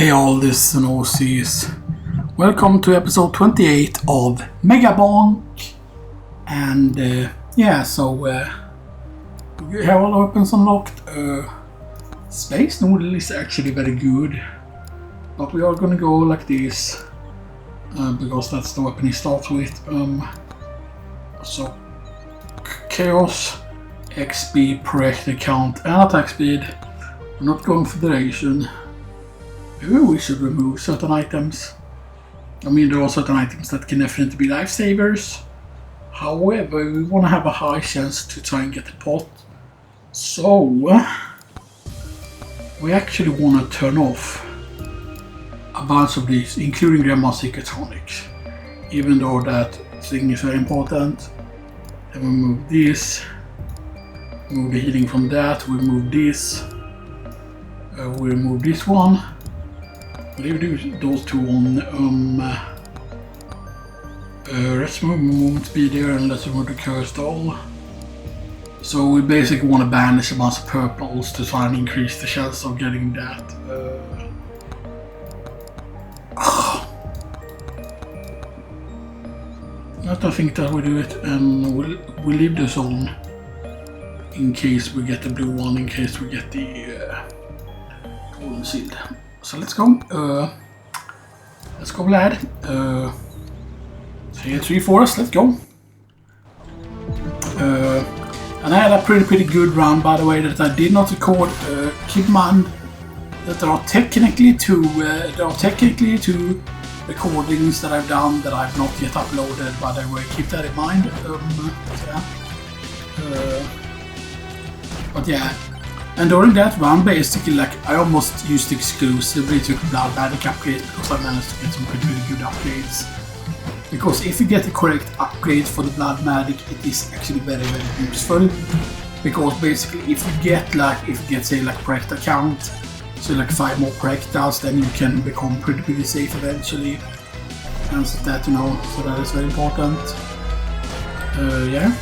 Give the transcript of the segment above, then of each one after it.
Hey all, this is OCs. Welcome to episode 28 of Megabonk. And so we have all the weapons unlocked. Space Noodle is actually very good. But we are gonna go like this. Because that's the weapon he starts with. So Chaos, XP, projector count, and attack speed. We're not going for duration. Maybe we should remove certain items. I mean, there are certain items that can definitely be lifesavers. However, we want to have a high chance to try and get the pot. So, we actually want to turn off a bunch of these, including Grandma's Secret Tonics. Even though that thing is very important. Then we move this. Move the healing from that. We move this. We remove this one. Leave those two on. Let's move movement speed there and let's remove the cursed doll. So we basically want to banish a bunch of purples to try and increase the chance of getting that. I think that we do it, and we'll leave this on in case we get the blue one, in case we get the golden sealed. So let's go. Let's go, Vlad. 3 for us. Let's go. And I had a pretty good round, by the way, that I did not record. Keep in mind that there are technically two recordings that I've done that I've not yet uploaded. By the way, keep that in mind. But yeah. And during that run, basically, like, I almost used exclusively to Vlads Back upgrades because I managed to get some pretty good upgrades. Because if you get the correct upgrades for the Vlads Back, it is actually very useful. Because basically, if you get say like projector count, so like 5 more projectiles, then you can become pretty safe eventually. And that, you know, so that is very important. Yeah,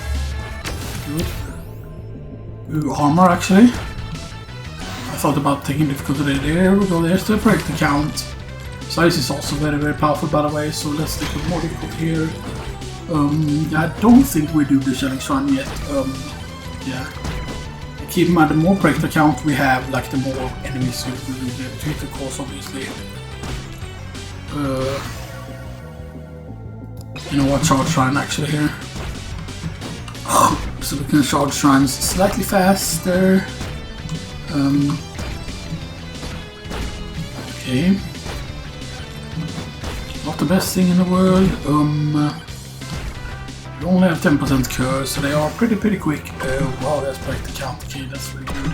good. Ooh, armor actually. I thought about taking difficulty. There we go, there's the projector count. Size is also very powerful, by the way, so let's take a more difficult here. I don't think we do the challenge run yet. Yeah. Keep in mind, the more projector count we have, like the more enemies we will be able to hit, of course, obviously. You know what, charge shrine actually here. So we can charge shrines slightly faster. Okay. Not the best thing in the world. We only have 10% curse, so they are pretty quick. Wow, that's break the count. Okay, that's really good.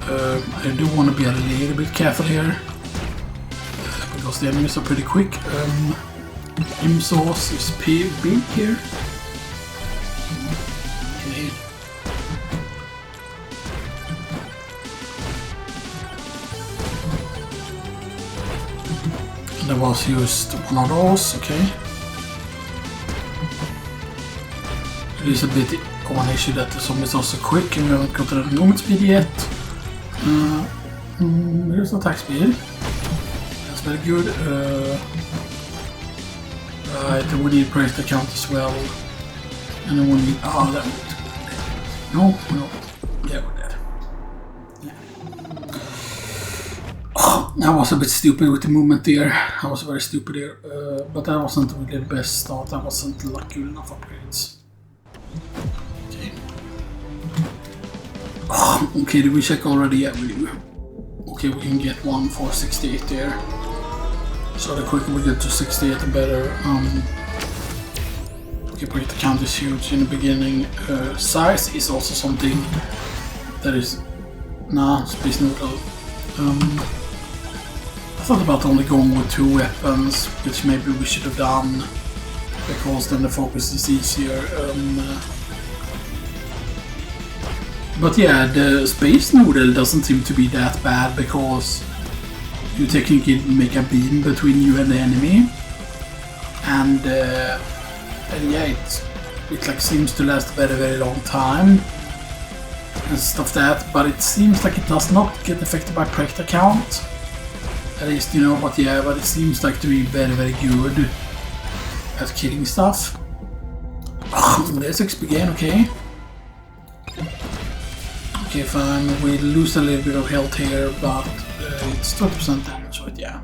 I do want to be a little bit careful here. Because the enemies are pretty quick. Source is big here. Okay. That was used one of those, okay. It is a bit of an issue that the zombies are so quick and we haven't got the movement speed yet. Here's the attack speed. That's very good. Right, then we need projector count as well. And then we need... Oh, that... No. Yeah, we're dead. Yeah. Oh, I was a bit stupid with the movement there. I was very stupid there. But that wasn't really the best start. I wasn't lucky enough upgrades. Okay. Oh, okay, did we check already? Yeah, we do. Okay, we can get one for 68 there. So the quicker we get to 68, the better. Okay, but the count is huge in the beginning. Size is also something that is... Nah, Space Noodle. I thought about only going with 2 weapons, which maybe we should have done, because then the focus is easier. But yeah, the Space Noodle doesn't seem to be that bad, because you technically make a beam between you and the enemy, and yeah, it like seems to last a very long time. and stuff that, but it seems like it does not get affected by Prect account. At least, you know, but yeah, but it seems like to be very, very good at killing stuff. There's XP gain, okay. Okay, fine, we lose a little bit of health here, but it's 20% damage, right? Yeah.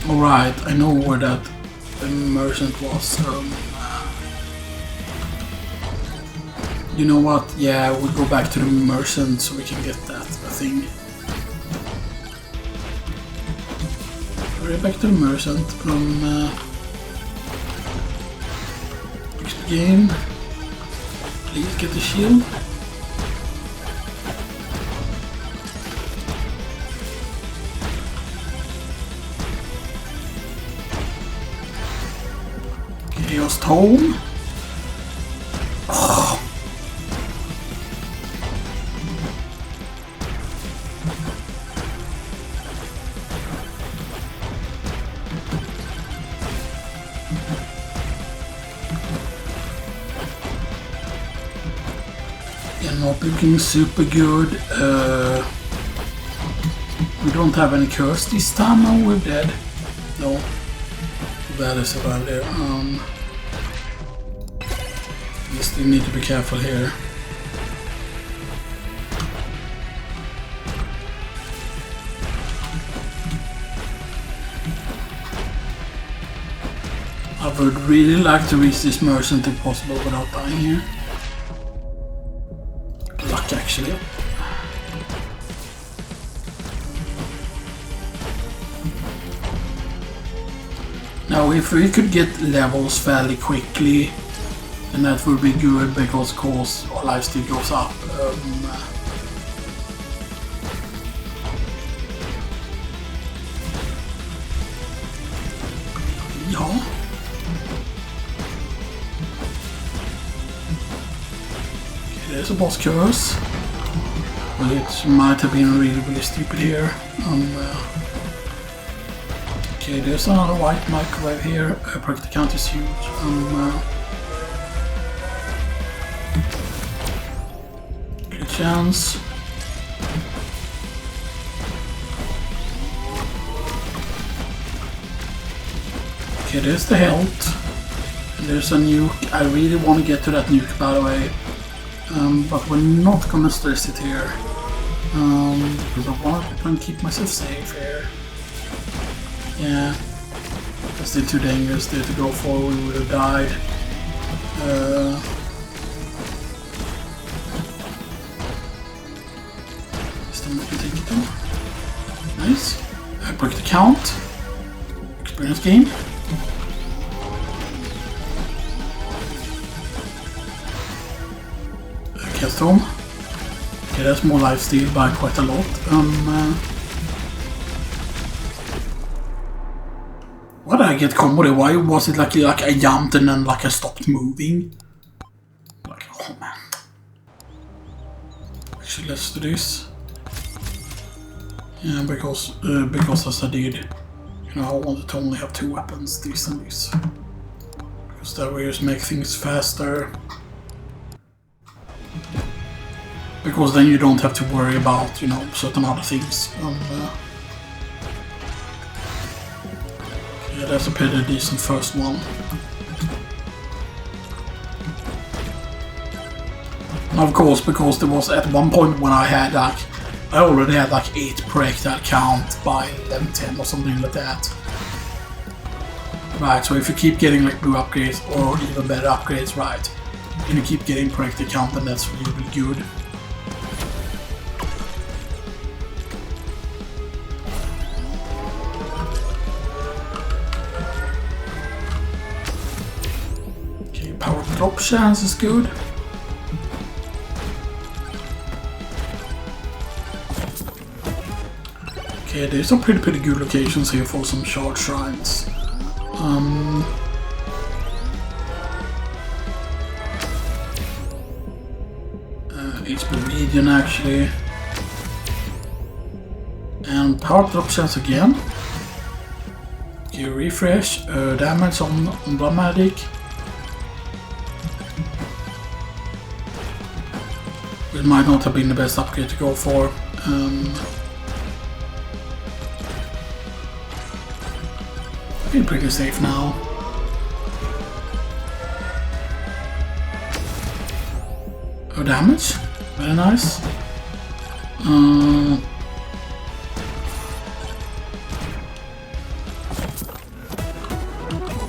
Alright, I know where that merchant was. You know what? Yeah, we'll go back to the merchant so we can get that thing. Right back to the merchant from next game. Please get the shield. Chaos Tome. Oh. Yeah, not looking super good. We don't have any curse this time. No, we're dead. No. That is about there. You still need to be careful here. I would really like to reach this merchant if possible without dying here. Luck actually. Now if we could get levels fairly quickly, then that would be good because of course our lifesteal goes up. Ja. Okay, there's a boss curse. Well, it might have been really stupid here. Okay, there's another white microwave here. Practical count is huge. Good chance. Okay, there's the health. There's a nuke. I really want to get to that nuke, by the way. But we're not gonna stress it here. Because I want to try and keep myself safe here. Yeah, that's still too dangerous there to go for, we would have died. Still can take it though. Nice. Break the count. Experience gain. Cast home. Okay, that's more lifesteal by quite a lot. Why did I get combo there? Why was it like I jumped and then like I stopped moving? Like, oh man. Actually, let's do this. Yeah, because as I did, you know, I wanted to only have 2 weapons, this and this. Because that will just make things faster. Because then you don't have to worry about, you know, certain other things. Yeah, that's a pretty decent first one. And of course, because there was at one point when I had like, I already had like 8 projectile count by level 10 or something like that. Right, so if you keep getting like blue upgrades or even better upgrades, right, and you keep getting projectile count, then that's really, really good. Drop chance is good. Okay, there's some pretty good locations here for some shard shrines. HP region actually. And power drop chance again. Okay, refresh, damage on Dramatic. It might not have been the best upgrade to go for. Feel pretty safe now. Damage, very nice.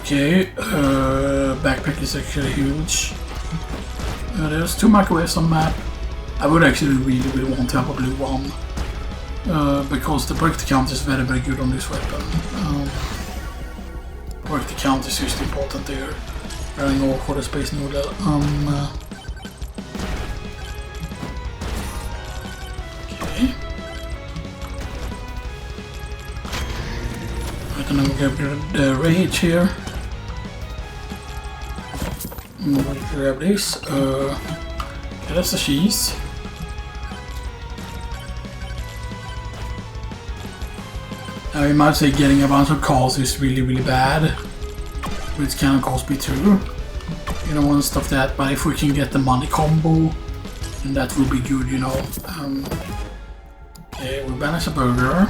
Okay, backpack is actually huge. There's 2 microwaves on the map. I would actually really want to have a blue one, because the projector count is very good on this weapon. Projector count is just important there. Running over for the Space Noodle. Okay. Right, and then we grab the rage here. We'll grab this. Okay, that's the cheese. You might say getting a bunch of calls is really bad, which can of course be true. You don't want to stop that, but if we can get the money combo, then that would be good, you know. Okay, we banish a burger.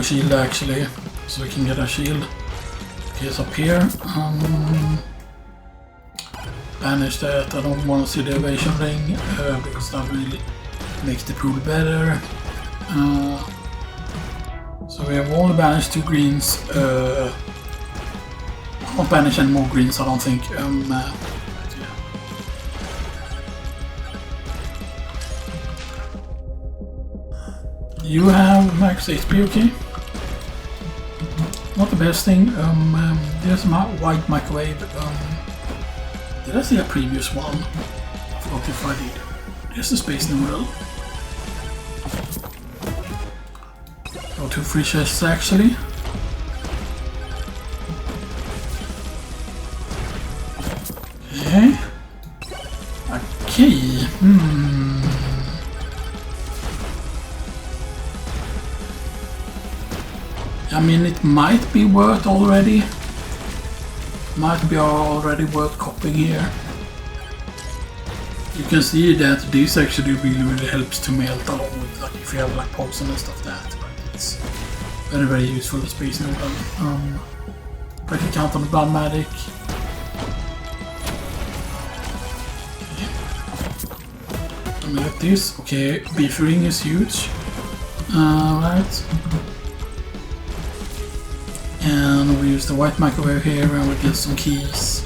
Shield actually, so we can get a shield. Okay, it's up here. Banish that. I don't want to see the evasion ring, because that will make the pool better. So we have only banished 2 greens. I won't banish any more greens, I don't think. Yeah. You have max HP, okay? Not the best thing. There's a white microwave. Did I see a previous one? I forgot if I did. There's the Space Noodle. Oh, 2 free chests actually. Okay. Okay. I mean, it might be worth already. Might be already worth copying here. You can see that this actually really helps to melt along with, like, if you have like poison and stuff that. But it's very useful for Space Noodle. Break the count on the Blood Magic. Okay. Let me look at this. Okay, beef ring is huge. Right. And we use the white microwave here and we get some keys.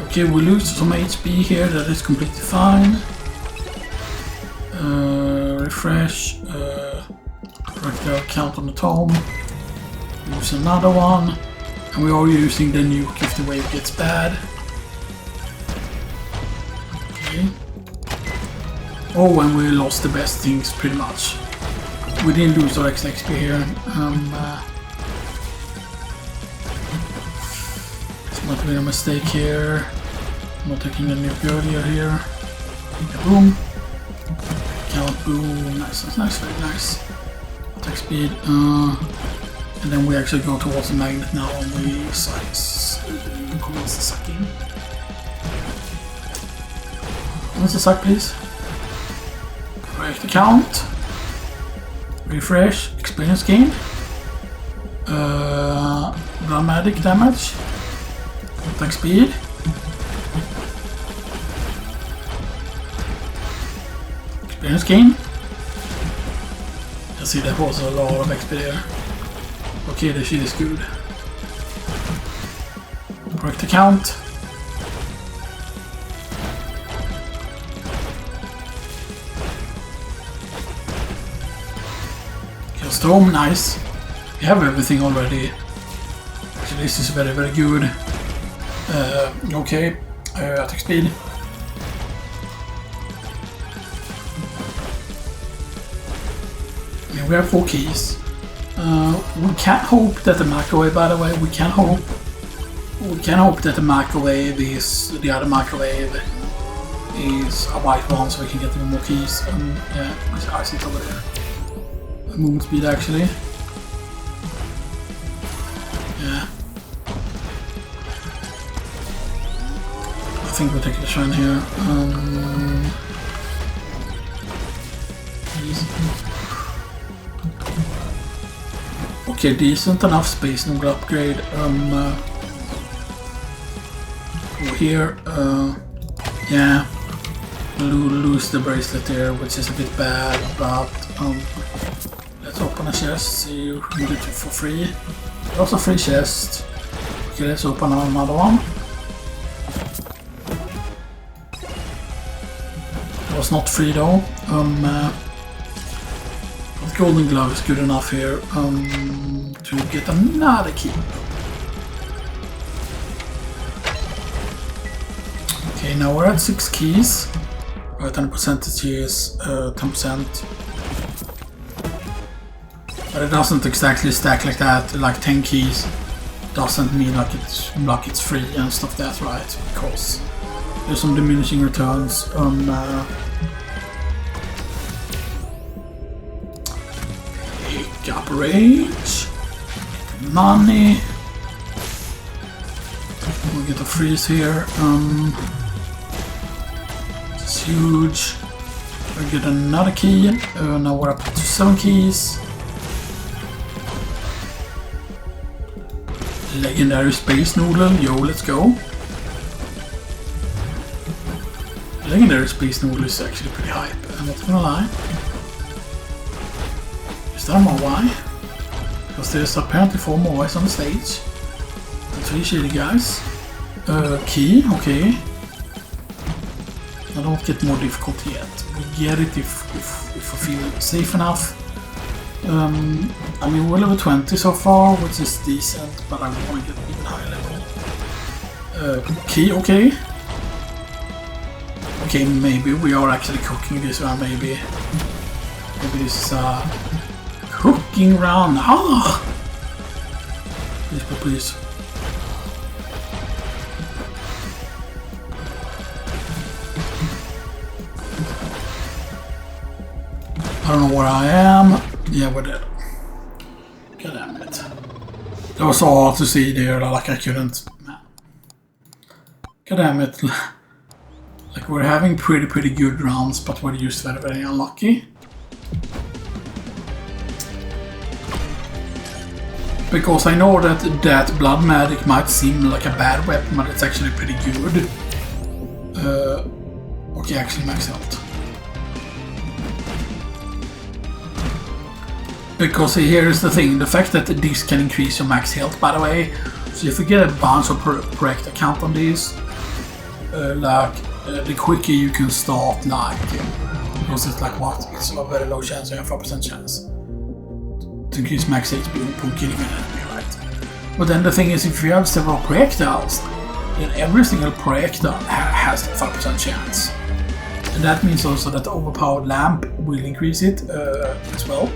Okay, we lose some HP here, that is completely fine. Refresh. Correct the count on the tome. Use another one. And we are using the nuke if the wave gets bad. Okay. Oh, and we lost the best things pretty much. We didn't lose our XP here. It's not really a mistake here. I'm not taking the nuke earlier here. Boom. Count, boom. Nice, nice, very nice. Attack speed. And then we actually go towards the magnet now and we commence the sucking. Commence the suck, please. Correct the count. Refresh. Experience gain. Dramatic damage. Attack speed. Experience gain. I see that was a lot of XP there. Okay, the shit is good. Correct the count. Storm, nice. We have everything already. Actually, this is very good. Okay, attack speed. I mean, we have 4 keys. We can hope that the microwave, by the way, we can hope. We can hope that the microwave is the other microwave is a white one, so we can get even more keys. Yeah, I see it over there. Movement speed actually. Yeah. I think we'll take the shrine here. Okay, decent enough space noodle upgrade. Over here. Yeah. Lose the bracelet there, which is a bit bad, but let's open a chest, see if we can get it for free. Also free chest. Okay, let's open another one. It was not free though. The golden glove is good enough here to get another key. Okay, now we're at 6 keys. Right, and the percentage is 10%. But it doesn't exactly stack like that. Like 10 keys doesn't mean like it's free and stuff that, right? Because there's some diminishing returns. Pick up range, money. We'll get a freeze here. It's huge. We'll get another key. Now we're up to 7 keys. Legendary space noodle. Yo, let's go. Legendary space noodle is actually pretty hype. I'm not gonna lie. Is there more why? Because there's apparently 4 more ways on the stage. And 3 shady guys. Key, okay. I don't get more difficult yet. We get it if we feel safe enough. I mean, we're level 20 so far, which is decent, but I want to get even higher level. Key, okay. Okay, maybe we are actually cooking this round, maybe. Maybe this is a cooking round. Ah! Please, please. I don't know where I am. Yeah, we're dead. God damn it. That was so hard to see there, like I couldn't. God damn it. Like we're having pretty good rounds, but we're just very unlucky. Because I know that Blood Magic might seem like a bad weapon, but it's actually pretty good. Okay, actually max health. Because here is the thing, the fact that this can increase your max health, by the way. So if you get a bunch of correct account on this, the quicker you can start, like, because it's like what? It's a very low chance, you have 4% chance to increase max HP upon killing an enemy, right? But then the thing is, if you have several projectiles, then every single projectile has a 5% chance. And that means also that the overpowered lamp will increase it as well.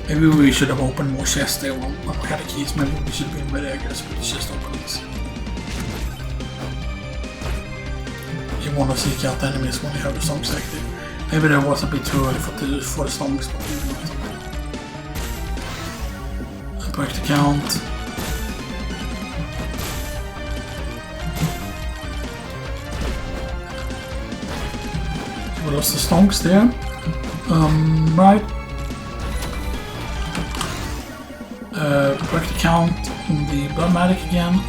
Maybe we should have opened more chests there when we had the keys. Maybe we should have been very aggressive with the chest openings. You want to seek out enemies when you have the songs active. Maybe that was a bit too early for the songs, but maybe not. Break the count. We lost the stonks there. Right. Break the count in the Blood Magic again.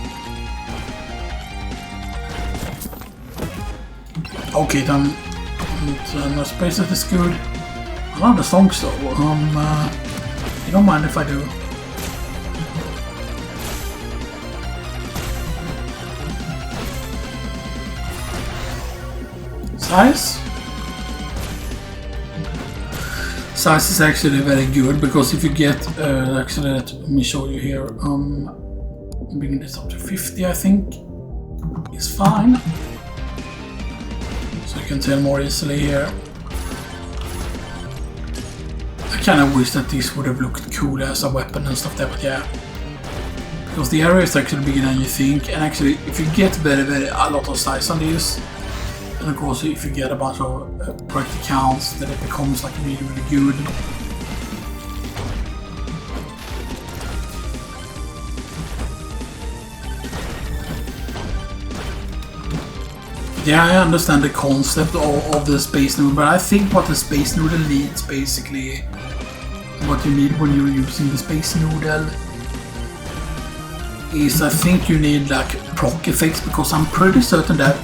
Okay, then no spaces is good. I love the songs though. You don't mind if I do. Size? Size is actually very good because if you get actually let me show you here. Bringing this up to 50, I think is fine. So you can tell more easily here. I kind of wish that this would have looked cool as a weapon and stuff there, but yeah. Because the area is actually bigger than you think, and actually if you get a lot of size on these, and of course if you get a bunch of correct accounts, then it becomes like really good. Yeah, I understand the concept of the Space Noodle, but I think what the Space Noodle needs, basically, what you need when you're using the Space Noodle, is I think you need like proc effects, because I'm pretty certain that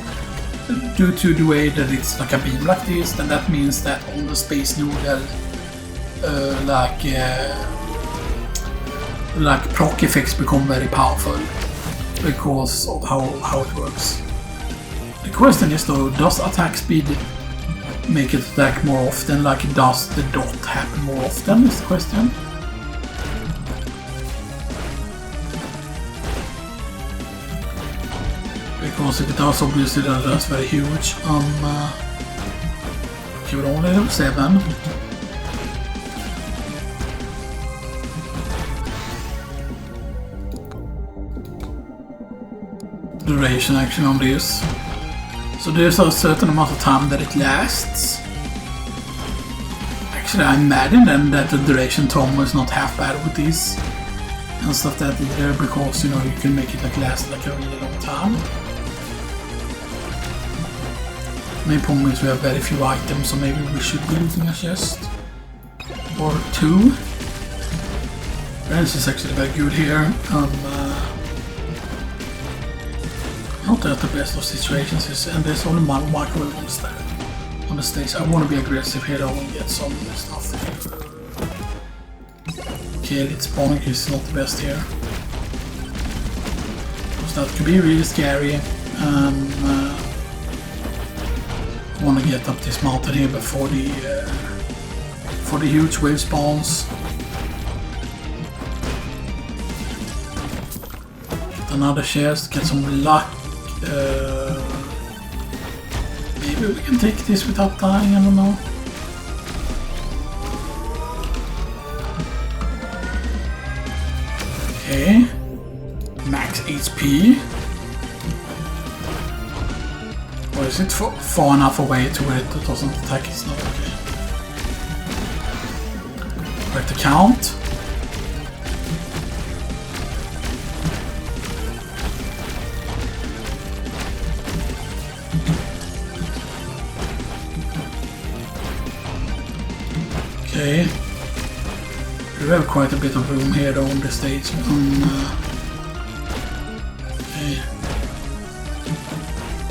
due to the way that it's like a beam like this, then that means that on the Space Noodle, like proc effects become very powerful because of how it works. The question is though, does attack speed make it attack more often? Like, does the dot happen more often is the question. Because if it does, obviously that's very huge. Okay, we're only level 7. Duration actually on this. So there's a certain amount of time that it lasts. Actually, I imagine then that the duration time is not half bad with this and stuff that either, because you know you can make it like last like a really long time. Main problem is we have very few items, so maybe we should be looting a chest or 2. Range is actually very good here. Not at the best of situations, and there's only one microwave on the stage. I want to be aggressive here though and get some stuff here. Okay, it's Bonk is not the best here. Because that could be really scary. I want to get up this mountain here before the huge wave spawns. Get another chest, get some luck. Maybe we can take this without dying, I don't know. Okay. Max HP. Or is it far enough away to where it doesn't attack? It's not okay. Correct account. Okay. We have quite a bit of room here though on the stage. Okay.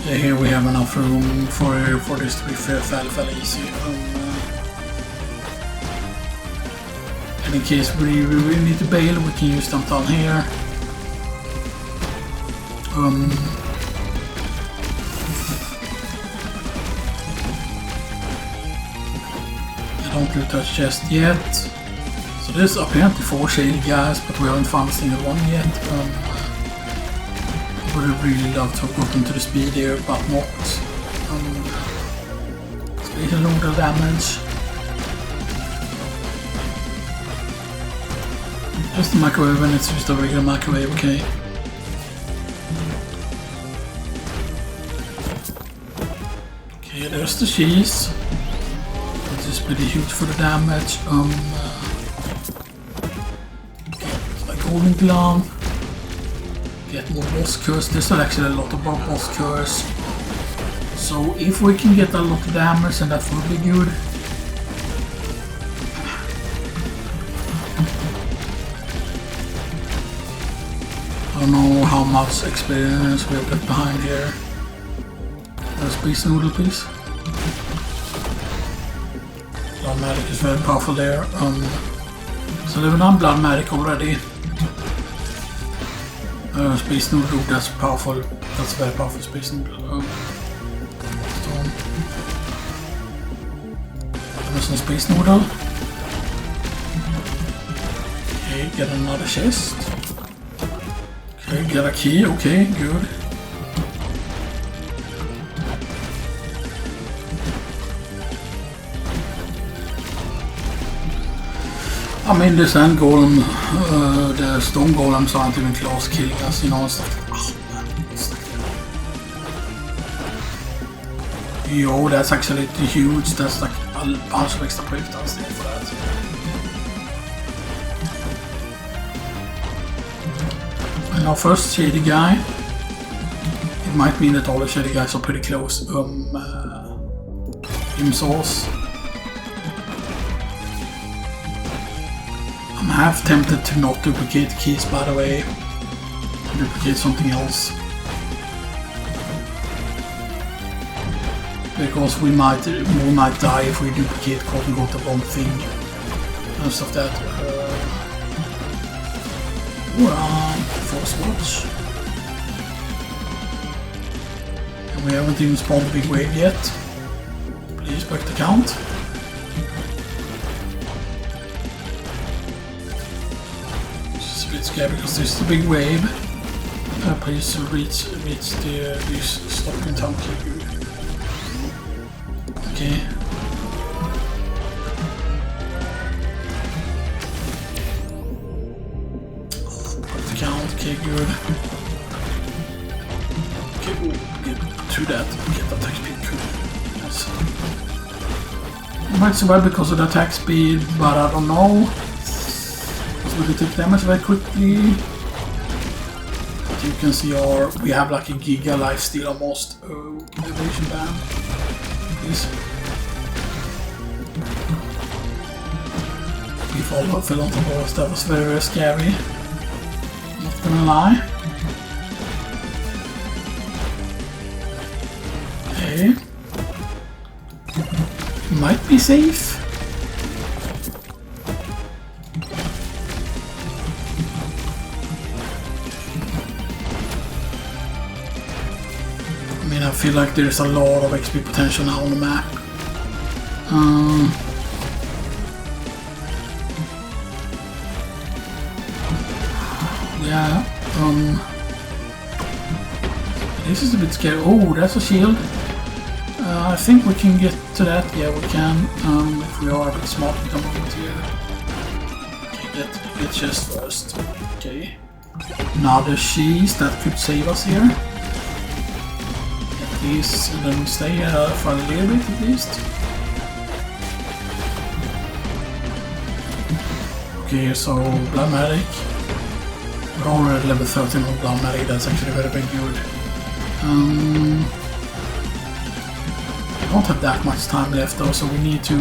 Yeah, here we have enough room for this to be fairly easy. And in case we really need to bail, we can use them down here. Don't loot that chest yet. So there's apparently 4 shaded guys, but we haven't found a single one yet. I would have really loved to have gotten to the speed here, but not. Speed and load of damage. Just the microwave, and it's just a regular microwave, okay. Okay, there's the cheese. This is pretty huge for the damage. Get like golden glove. Get more boss curse. There's actually a lot of boss curse. So if we can get a lot of damage, and that would be good. I don't know how much experience we've got behind here. Space Noodle, please. Blood Magic is very powerful there. So level 9 Blood Magic already. Space Noodle, that's powerful. That's a very powerful Space Noodle. Stone. There's no Space Noodle. Okay, get another chest. Okay, get a key. Okay, good. I mean, this end golem, the stone golems aren't even close killing us, you know. It's like, oh man, it's like, yo, that's actually huge. That's like a bunch of extra projectiles there for that. And our first shady guy. It might mean that all the shady guys are pretty close. Source. I'm half tempted to not duplicate the keys, by the way. Duplicate something else. Because we might die if we duplicate quote-unquote the wrong thing. And stuff that. Force watch. And we haven't even spawned the big wave yet. Please back the count. This is a bit scary because this is a big wave. Please reach the stopping town keeper. Okay. Back the count. Okay, good. Okay, we'll get to that. Get that attack speed. Good. Yes. I might survive because of the attack speed, but I don't know. Because we can take damage very quickly. As you can see, we have like a giga lifesteal almost. Evasion band. Please. We fell on top of us. That was very, very scary. Not gonna lie. Okay. Might be safe. I mean, I feel like there's a lot of XP potential now on the map. Yeah. This is a bit scary. Oh, that's a shield. I think we can get to that. Yeah, we can. If we are a bit smart, we can move it here. Okay, get chest first. Okay. Another cheese that could save us here. Get these and then stay here for a little bit at least. Okay, so Blood Medic. We're already level 13 on Blood Medic. That's actually very, very good. I don't have that much time left though, so we need to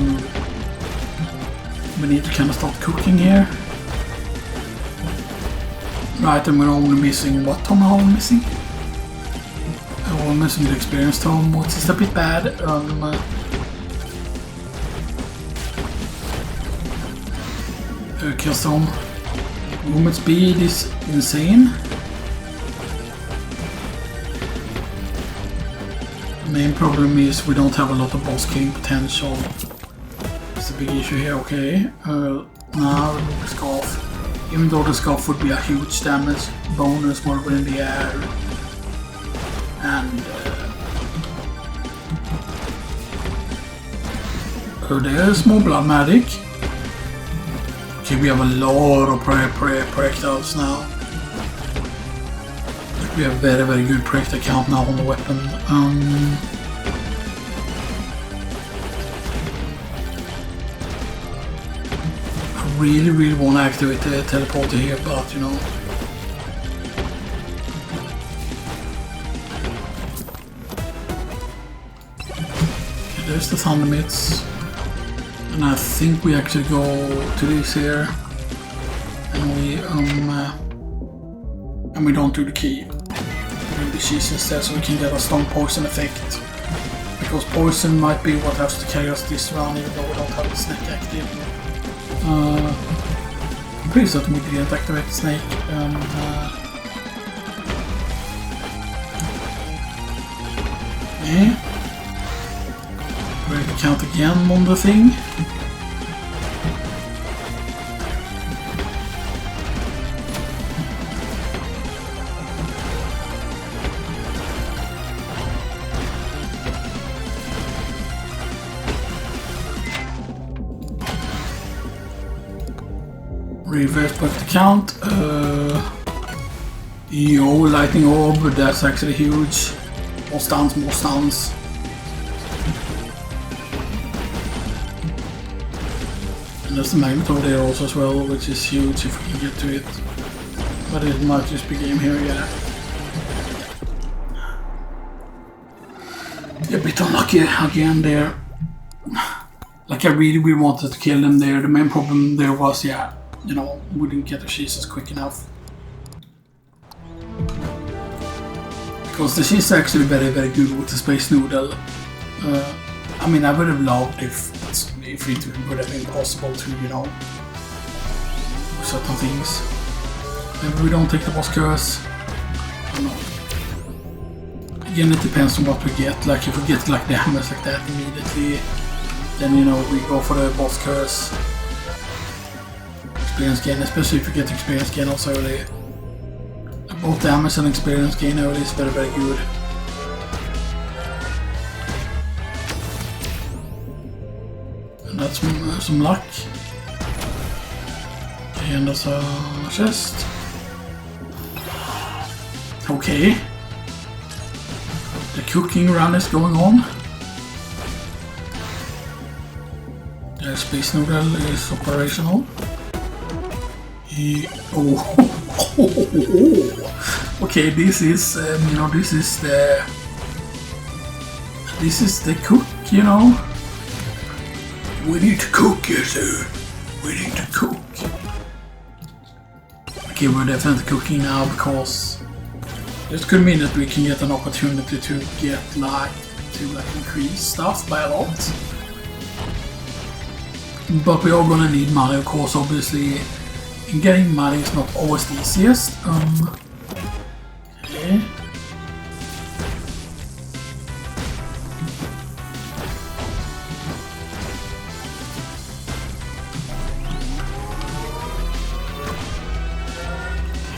kind of start cooking here. Right, and we're only missing what tome are we missing? We're missing the experience tome, which is a bit bad. Killstone. Movement speed is insane. The main problem is we don't have a lot of boss killing potential. It's a big issue here, okay. Now remove the scarf. Even though the scarf would be a huge damage bonus while we're in the air. And there's more Blood Magic. Okay, we have a lot of projectiles now. We have very, very good projectile count now on the weapon. I really, really want to activate the teleporter here, but you know. Okay, there's the thunder mitts. And I think we actually go to this here. And we don't do the key. We do the cheese instead so we can get a strong poison effect. Because poison might be what has to carry us this round even though we don't have the snake active. I'm pretty certain we didn't activate the snake. Okay. Break the count again on the thing. Reverse back the count. Yo, lightning orb, that's actually huge. More stuns, more stuns. And there's the magnet over there also as well, which is huge if we can get to it. But it might just be game here, yeah. A bit unlucky again there. Like I really wanted to kill them there. The main problem there was, yeah, you know, we didn't get the cheeses quick enough. Because the cheese is actually very good with the space noodle. I mean, I would have loved if it would have been possible to, you know, do certain things. Maybe we don't take the boss curse. I don't know. Again, it depends on what we get. Like if we get like damage like that immediately, then, you know, we go for the boss curse. Experience gain, especially if we get experience gain also early. Both damage and experience gain early is very good. And that's some luck. Okay, and that's a chest. Okay. The cooking run is going on. The space noodle is operational. Okay, this is you know, this is the cook, you know. We need to cook, yes sir. We need to cook. Okay, we're definitely cooking now because this could mean that we can get an opportunity to get like increase stuff by a lot. But we are gonna need money, of course, obviously. And getting money is not always the easiest. Okay.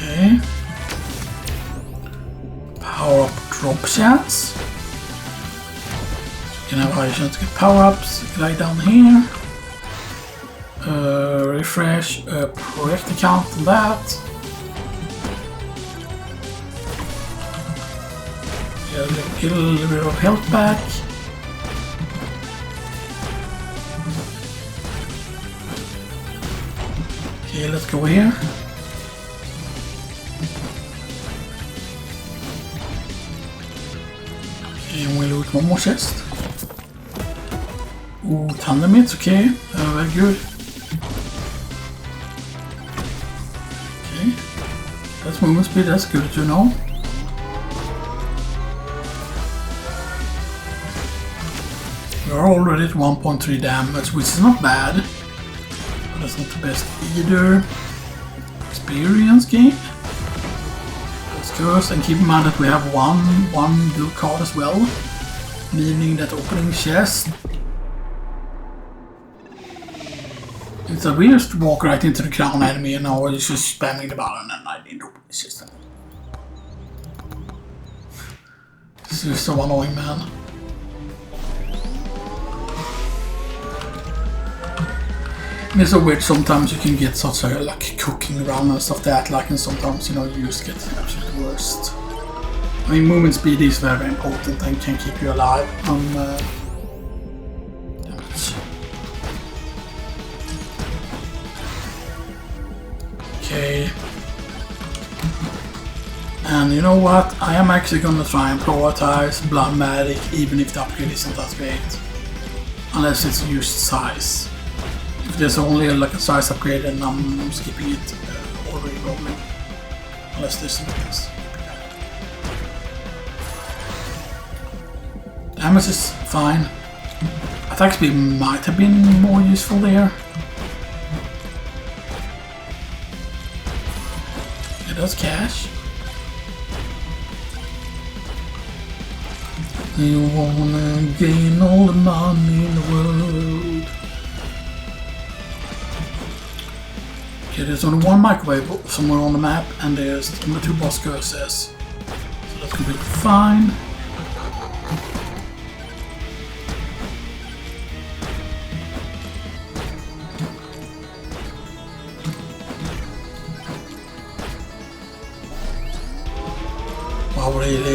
Okay. Power up drop chance. You can have higher chance to get power ups right down here. Refresh, project account on that. Yeah, get a little bit of health back. Okay, let's go here. Okay, and we loot one more chest. Ooh, thunder mitts, okay, very good. Okay, that's movement speed, that's good to know. We are already at 1.3 damage, which is not bad, but that's not the best either. Experience gain. That's good, and keep in mind that we have one blue card as well, meaning that opening chest. It's a weird to walk right into the crown enemy and now it's just spamming the button and I didn't open the system. This is so annoying, man. It's so weird, sometimes you can get such a like cooking run and stuff like that, and sometimes, you know, you just get the absolute worst. I mean, movement speed is very important and can keep you alive on damage. Okay. And you know what? I am actually gonna try and prioritize Blood Magic even if the upgrade isn't that great. Unless it's used size. If there's only like a size upgrade, then I'm skipping it already rolling. Unless there's something else. Damage is fine. Attack speed might have been more useful there. Yeah, that's cash. You wanna gain all the money in the world. Okay, there's only one microwave somewhere on the map, and there's only 2 boss curses. So that's completely fine.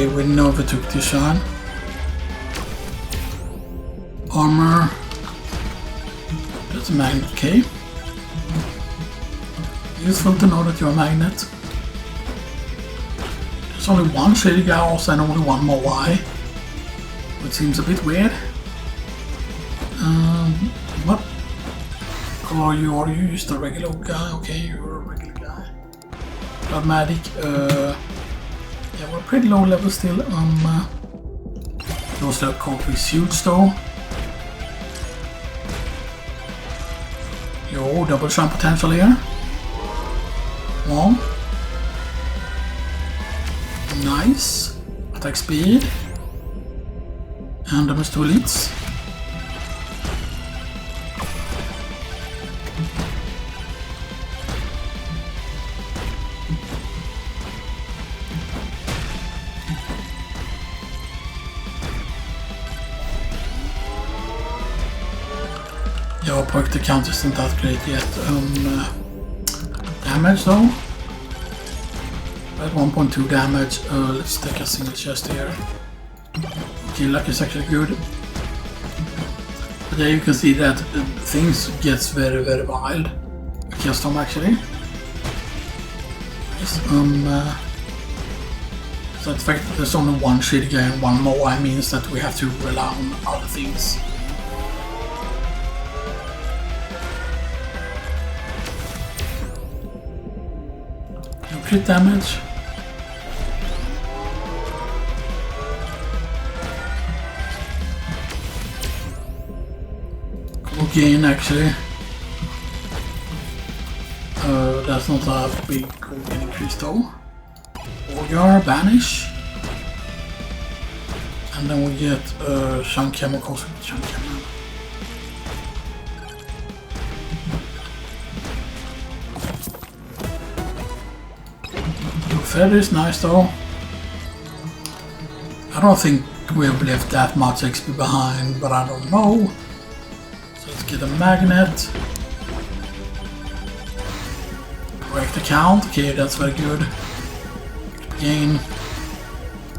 Okay, we know we took this shine. Armor. That's a magnet, okay. Useful to know that you're a magnet. There's only one shady guy also and only one more Y. Which seems a bit weird. What color are you? Are you just a regular guy? Okay, you're a regular guy. Automatic, yeah, we're pretty low level still. Those that concrete suits though. Yo, double shine potential here. One. Nice. Attack speed. And damage to elites. Yeah, perk the count isn't that great yet. Damage though. At 1.2 damage. Let's take a single chest here. Okay, luck is actually good. But yeah, you can see that things gets very, very wild. Custom actually. Nice. So the fact that there's only one shitty guy and one more means that we have to rely on other things. No crit damage. Gain actually. That's not a big gain increase though. Orgar, banish. And then we get chunk chemicals with chunk chemicals. Feather is nice though. I don't think we have left that much XP behind, but I don't know. Let's get a magnet. Correct account. Okay, that's very good. Gain.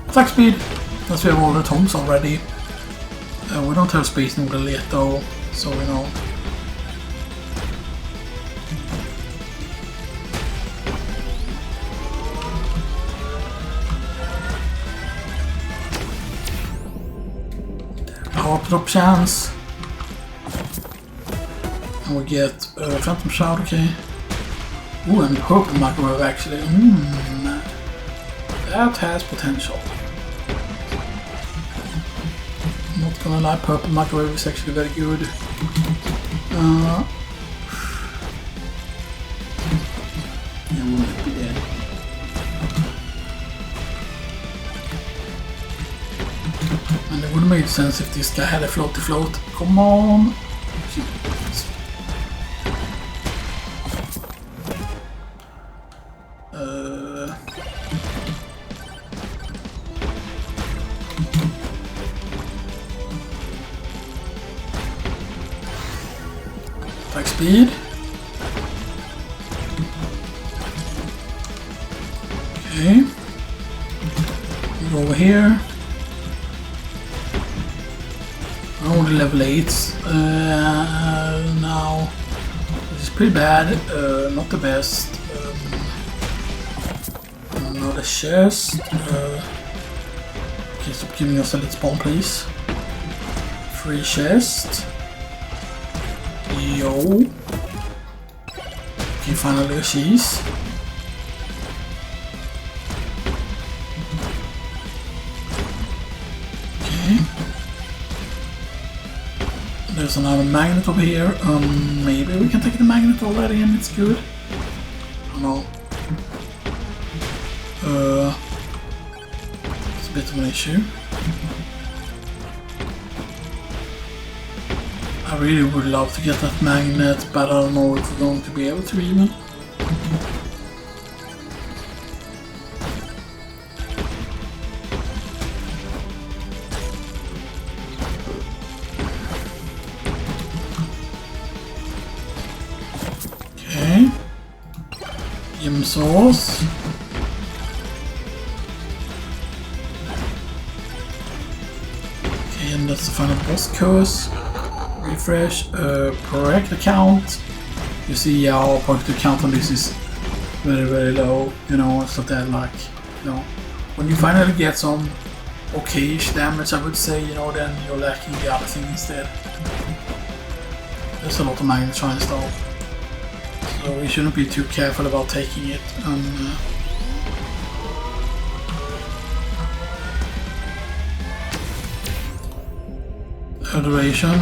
Attack speed. As we have all the tomes already. We don't have space noodle yet though, so we know. Power drop chance. And we get Phantom Shout, okay. Ooh, and Purple Microwave actually. That has potential. Not gonna lie, Purple Microwave is actually very good. Yeah, we might be dead. And it would have made sense if this guy had a floaty float. Come on! Attack speed. Okay. Go over here. Only level 8. Now this is pretty bad. Not the best. Another chest. Okay, stop giving us a little spawn, please. Free chest. Yo. Okay, finally a cheese. Okay. There's another magnet over here. Maybe we can take the magnet already and it's good. I don't know. It's a bit of an issue. I really would love to get that magnet, but I don't know if we're going to be able to even. Okay. Gem sauce. And that's the final boss curse. Refresh, correct account. You see our point to count on this is very, very low, you know, so that like, you know, when you finally get some okay-ish damage, I would say, you know, then you're lacking the other thing instead. There's a lot of magnet shrines though, so we shouldn't be too careful about taking it. Adoration.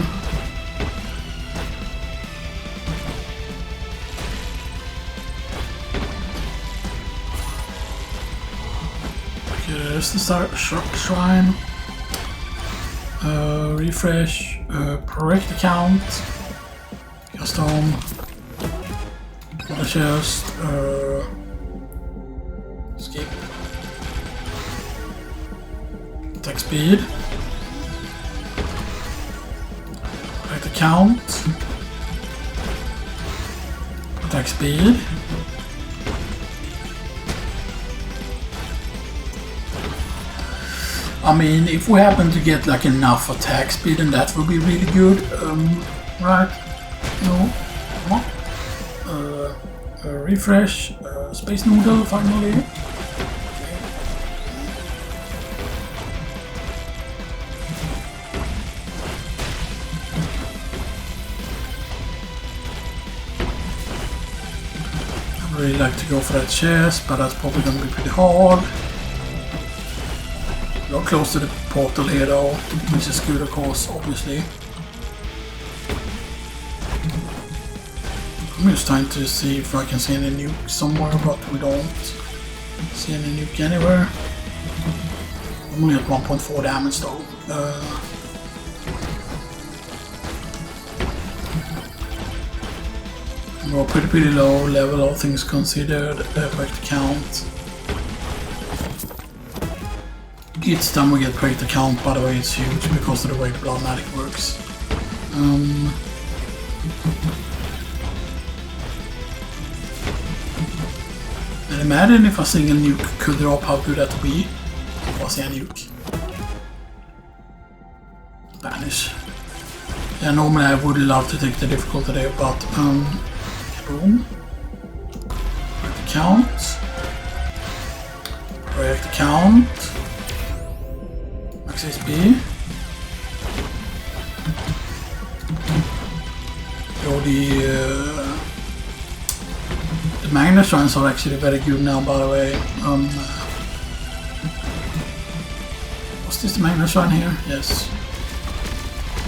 Okay, there's the shrine. Refresh. Correct account. Custom. Other chest. Skip. Attack speed. Correct account. Attack speed. I mean, if we happen to get like enough attack speed, then that would be really good, right? No, come on. Refresh, Space Noodle finally. Okay. I'd really like to go for that chest, but that's probably gonna be pretty hard. We're close to the portal here though, which is good of course, obviously. I'm just trying to see if I can see any nuke somewhere, but we don't see any nuke anywhere. I'm only at 1.4 damage though. We're pretty low level, all things considered, perfect count. Each time we get perfect count, by the way, it's huge because of the way the Blood Magic works. And imagine if a single nuke could drop, how good that would be. If I see a nuke. Vanish. Yeah, normally I would love to take the difficulty there, but boom. Correct count. Correct count. Max HP. So the magnet shrines are actually very good now, by the way. Was this the magnet shrine here? Yes.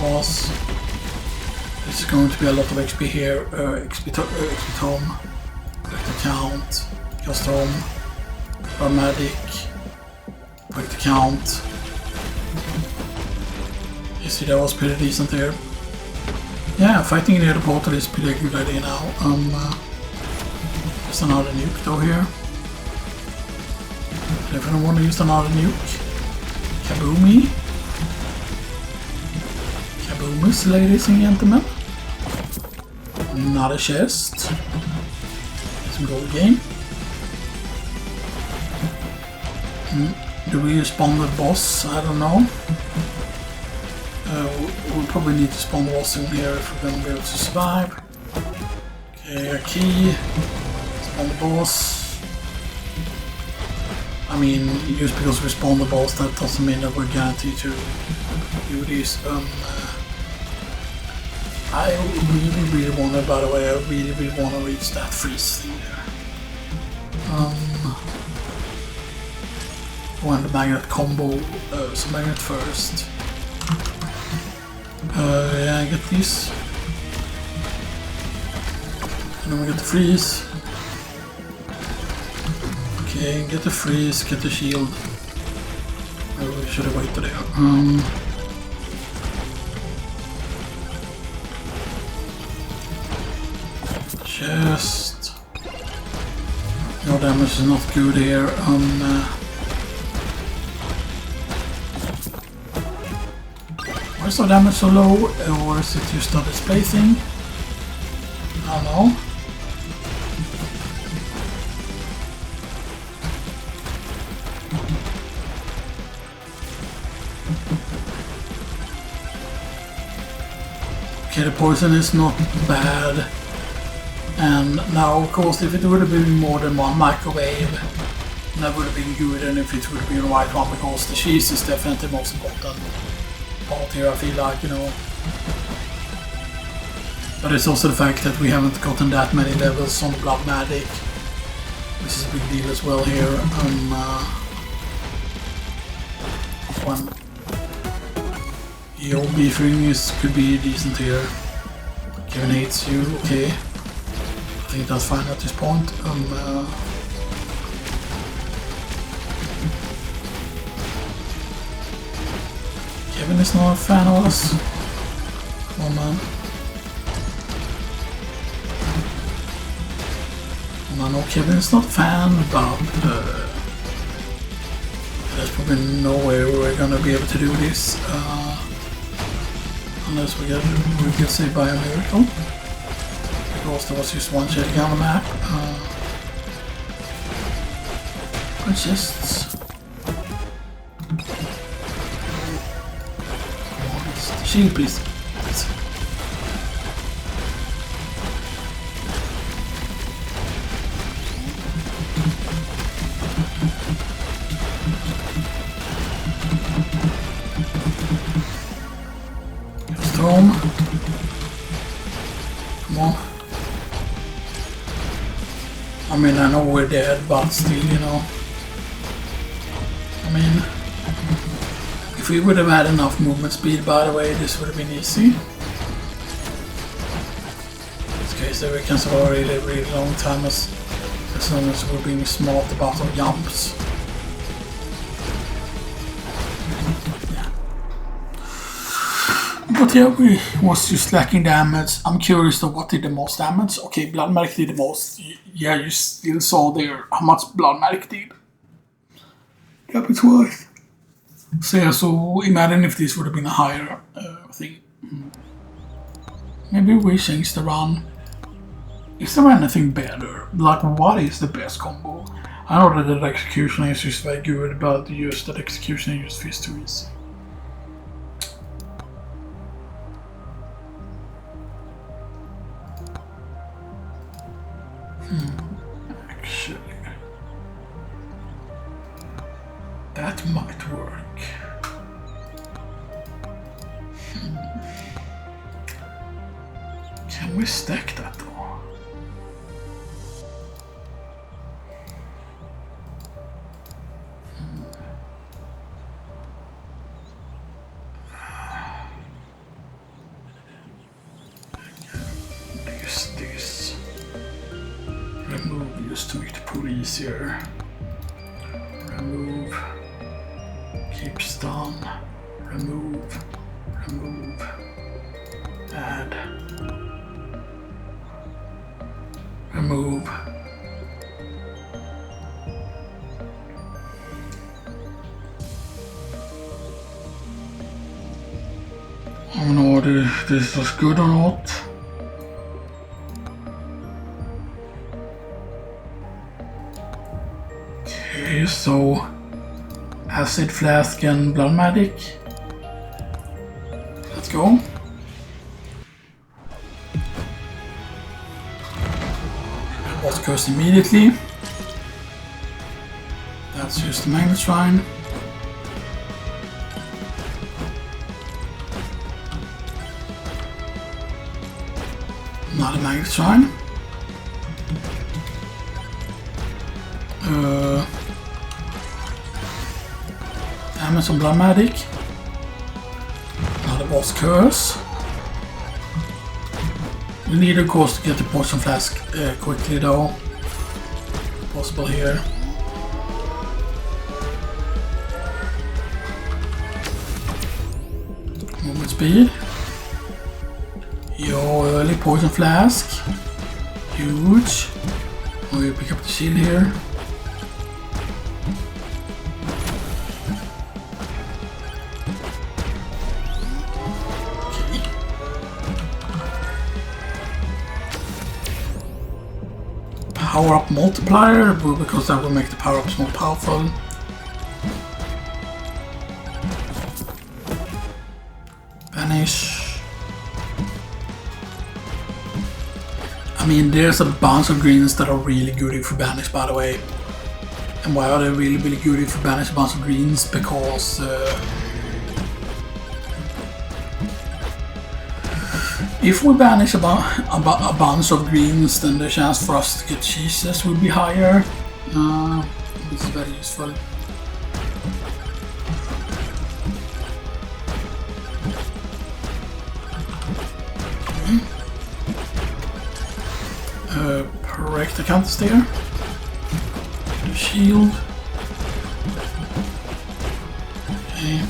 Was. This is going to be a lot of XP here. XP tome. Correct account. Custom. Dramatic. Correct account. You see, that was pretty decent there. Yeah, fighting near the portal is pretty good idea now. There's another nuke though here. Definitely want to use another nuke. Kaboomy. Kaboomies, ladies and gentlemen. Another chest. Some gold game. Do we spawn the boss? I don't know. We'll probably need to spawn the boss in here if we're gonna be able to survive. Okay, a key. Spawn the boss. I mean, just because we spawn the boss, that doesn't mean that we're guaranteed to do this. I really want to, by the way, I really want to reach that freeze thing there. When the magnet combo, so magnet first. Yeah, I get this. And then we get the freeze. Okay, get the freeze, get the shield. Oh, we should have waited there. Chest. No damage is not good here. Why is the damage so low? Or is it just a display thing? I don't know. Okay, the poison is not bad. And now, of course, if it would have been more than one microwave, that would have been good, and if it would have been the right one, because the cheese is definitely the most important part here, I feel like, you know. But it's also the fact that we haven't gotten that many levels on the Blood Magic, which is a big deal as well here. One. Your beefing could be decent here. Kevin hates you, okay. I think that's fine at this point. Kevin is not a fan of us. Come on, man. I know Kevin is not a fan, but there's probably no way we're gonna be able to do this unless we get saved by a miracle. Because there was just one checking on the map. Chests. Shield, please. Storm. Come on. I mean, I know we're dead, but still, you know. I mean, if we would have had enough movement speed, by the way, this would have been easy. In this case, we can survive a really, really long time as long as we're being smart about our jumps. Yeah. But yeah, we was just lacking damage. I'm curious though, what did the most damage? Okay, Blood Magic did the most. Yeah, you still saw there how much Blood Magic did. Yep, it's worth. So yeah, so imagine if this would have been a higher thing. Maybe we change the run. Is there anything better? Like, what is the best combo? I know that the execution is just very good, but just that execution is just too easy. Actually, that might work. Can we stack that though? This. Remove just to make the pool easier. Remove. Keep stun. Remove. Add. Remove. I don't know whether this was good or not. Okay, so acid flask and blood magic. Let's go. Was cursed immediately. That's just the magnet shrine. Not a magnet shrine. Damage on blood magic. Another boss curse. We need, of course, to get the potion flask quickly, though. If possible here. Movement speed. Yo, early poison flask. Huge. We'll pick up the shield here. Power up multiplier, because that will make the power ups more powerful. Vanish. I mean, there's a bunch of greens that are really good if you banish, by the way. And why are they really, really good if you banish a bunch of greens? Because if we banish a bunch of greens, then the chance for us to get cheeses will be higher. This is very useful. Correct the counter there. The shield. Okay.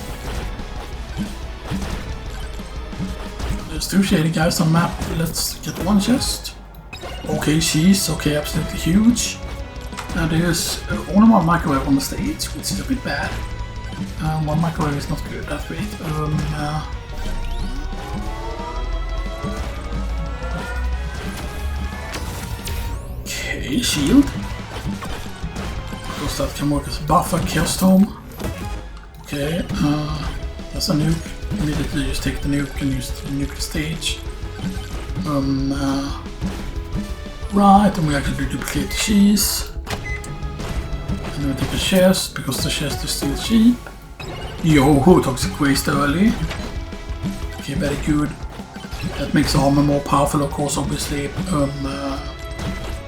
There's 2 shady guys on map. Let's get 1 chest. Okay, cheese. Okay, absolutely huge. Now there's only 1 microwave on the stage, which is a bit bad. 1 microwave is not good. That's great. Okay, shield. Because that can work as a buffer, chaos tome. Okay, that's a nuke. Immediately just take the nuke and use the nuke stage. Right, and we actually duplicate the cheese. And then we take a chest, because the chest is still cheap. Yo, toxic waste early. Okay, very good. That makes armor more powerful, of course, obviously.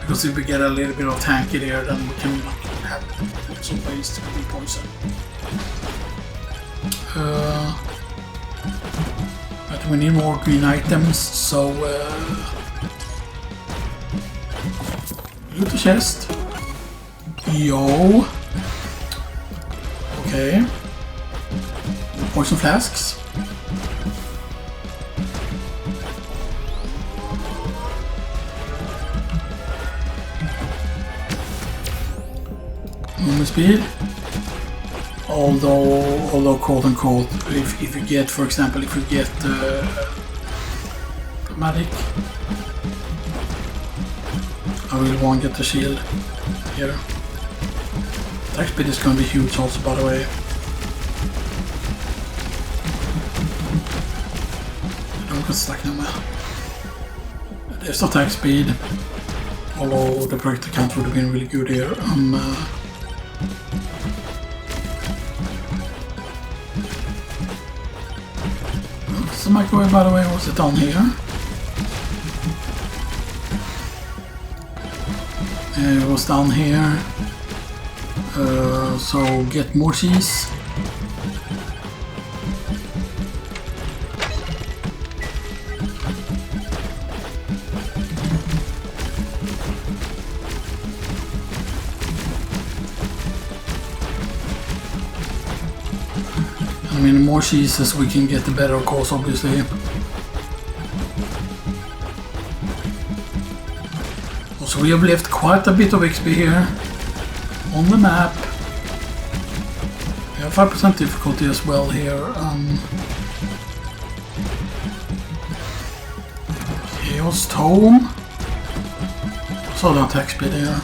Because if we get a little bit of tanky there, then we can have lots of ways to be poisoned. But we need more green items, so loot the chest. Yo. Okay. Poison flasks. Movement speed. Although quote unquote, if you get, for example, if you get Dramatic, I really want to get the shield here. Attack speed is going to be huge also, by the way. I don't get stuck now. There's attack speed, although the projector count would have been really good here. The microwave, by the way, was it on here? It was down here. So get more cheese. I mean, the more cheeses we can get, the better, of course, obviously. Also, we have left quite a bit of XP here on the map. We have 5% difficulty as well here. Chaos Tome. So the attack speed here.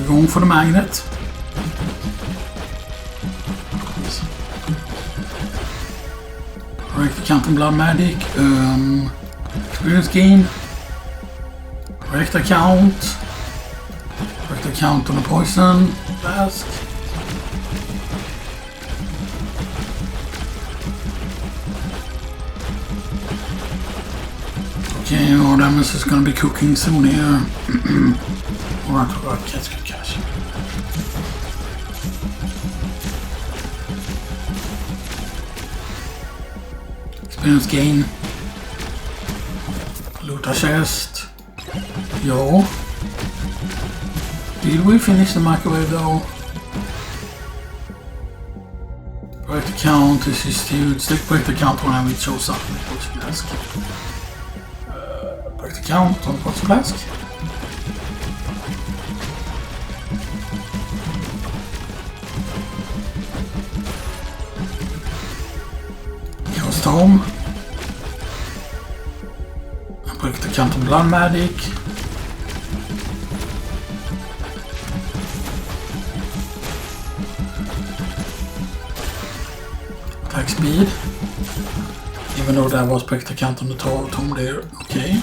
Going for the magnet. Correct account on blood magic. Experience gain. Correct account. Correct account on the poison flask. Okay, our damage is gonna be cooking soon here. Alright, that's good cash. Experience gain. Loot a chest. Yo. Did we finish the microwave though? Project account is just huge. Take project account when I shows up in the poison flask. Project account on the poison flask. Home. I break the count on blood magic. attack speed. Even though that was break the count on the tome there. Okay.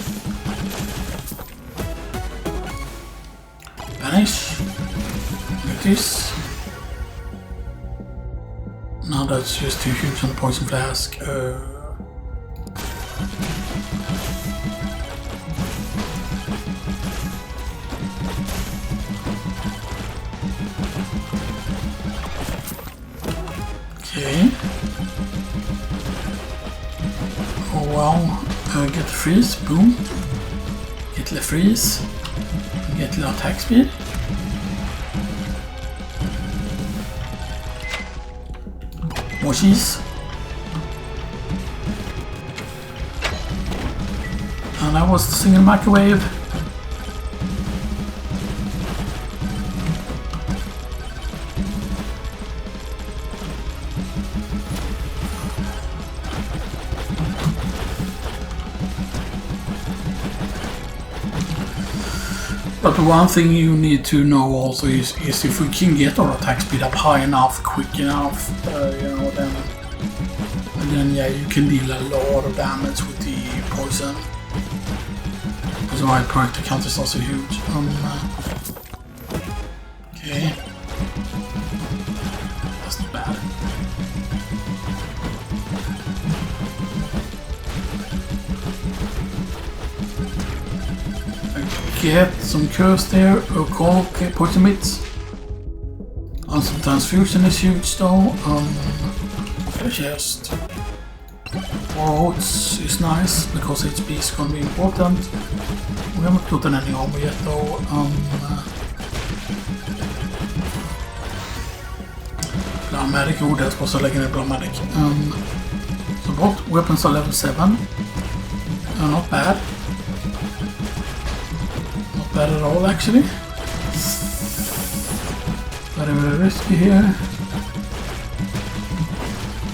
Vanish. Like this. Now that's just too huge on the poison flask. Okay. Oh wow. Get the freeze. Boom. Get the freeze. Get the attack speed. More cheese. And that was the single microwave. But the one thing you need to know also is if we can get our attack speed up high enough, quick enough, you know, then yeah, you can deal a lot of damage with the poison. That's why character count is also huge. Okay, that's not bad. Get some curse there, okay, poison bits. Some transfusion is huge though. Chest. Oats is nice because HP is gonna be important. We haven't gotten any armor yet though. Blood medic, oh that's supposed to like in a blood medic. So both weapons are level 7. Not bad. Bad at all actually. Very risky here.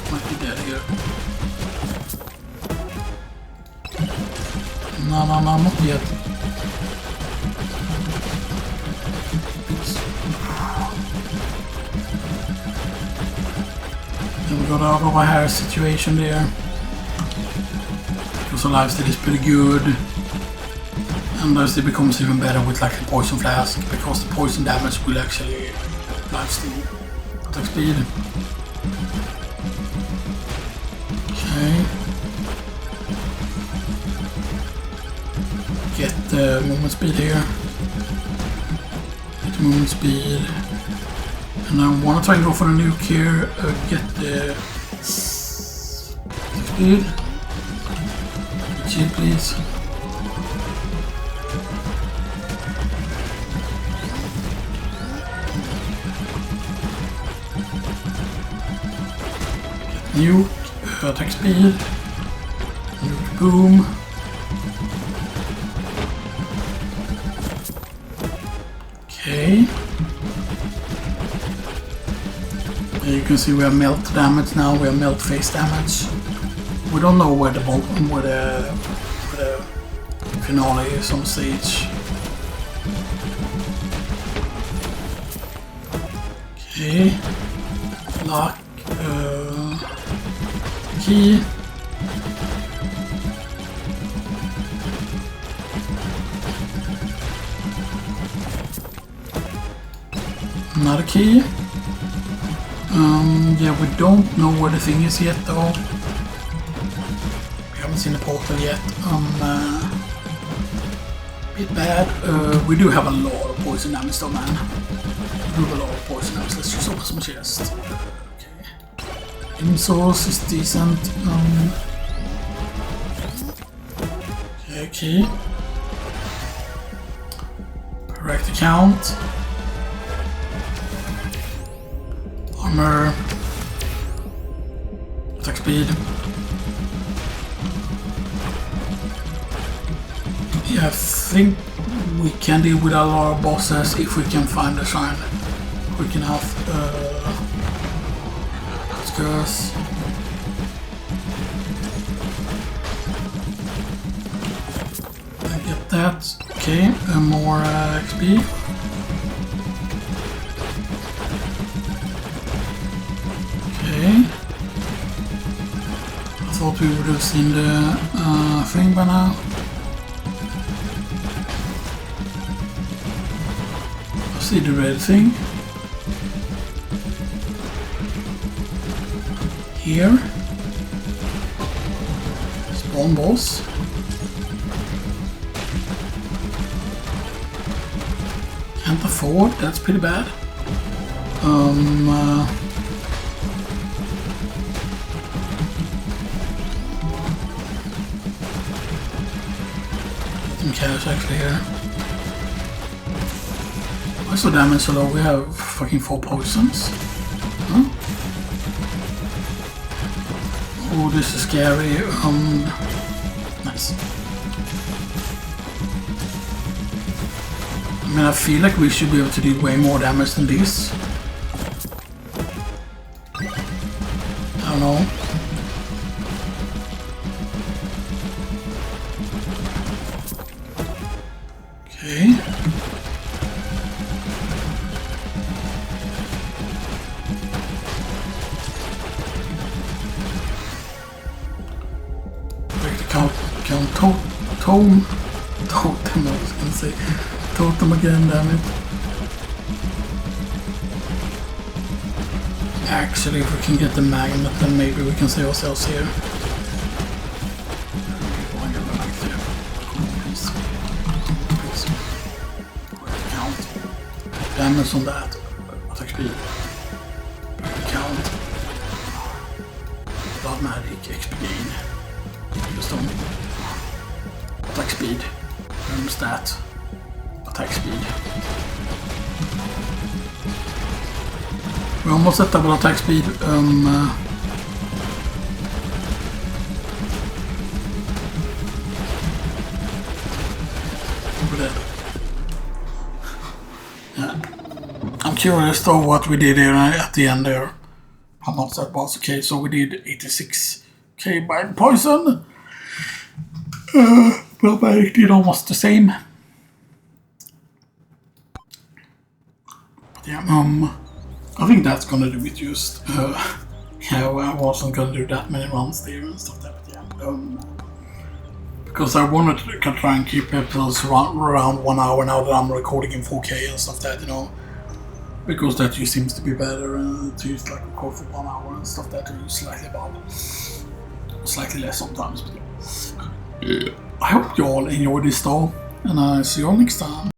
Might be dead here. No, not yet. And we got out of our hair situation there. Because our lifesteal is pretty good. And thus it becomes even better with like the poison flask, because the poison damage will actually lifesteal attack speed. Okay. Get the movement speed here. Get the movement speed. And I want to try and go for the nuke here. Get the attack speed. Shield please. Nuke, attack speed, nuke boom. Okay. You can see we have melt damage now, we have melt face damage. We don't know where the finale is on stage. Okay. Lock. Key. Another key. Yeah, we don't know where the thing is yet though. We haven't seen the portal yet. Bit bad. We do have a lot of poison damage though, man. We do have a lot of poison damage. Let's just open some chest. Source is decent. Okay. Correct account. Armor. Attack speed. Yeah, I think we can deal with a lot of bosses if we can find a shrine quick enough. Curse. I get that. Okay, more XP. Okay. we would have seen the thing by now. I see the red thing. Here. Spawn boss. Can't afford, that's pretty bad. Some cash actually here. Why so damage so low? We have fucking 4 poisons. Huh? Oh, this is scary. Nice. I mean, I feel like we should be able to do way more damage than this. I don't know. Okay. Break the count totem, I was gonna say. Totem again, damn it. Actually, if we can get the magnet, then maybe we can save ourselves here. Count. Damage on that. Attack speed. Count. Blood magic, XP gain. Just on. Attack speed. Stat. Attack speed. We're almost at double attack speed. Over there. Yeah. I'm curious though what we did here at the end there. How much that was. Okay, so we did 86k by poison. Well, I did almost the same. But yeah, I think that's gonna do it. Just yeah, I wasn't gonna do that many runs there and stuff like that. But yeah, because I wanted to try and keep episodes around 1 hour now that I'm recording in 4K and stuff like that, you know. Because that just seems to be better to use like record for 1 hour and stuff like that, to use slightly above, slightly less sometimes. But yeah. I hope you all enjoyed this though, and I'll see you all next time.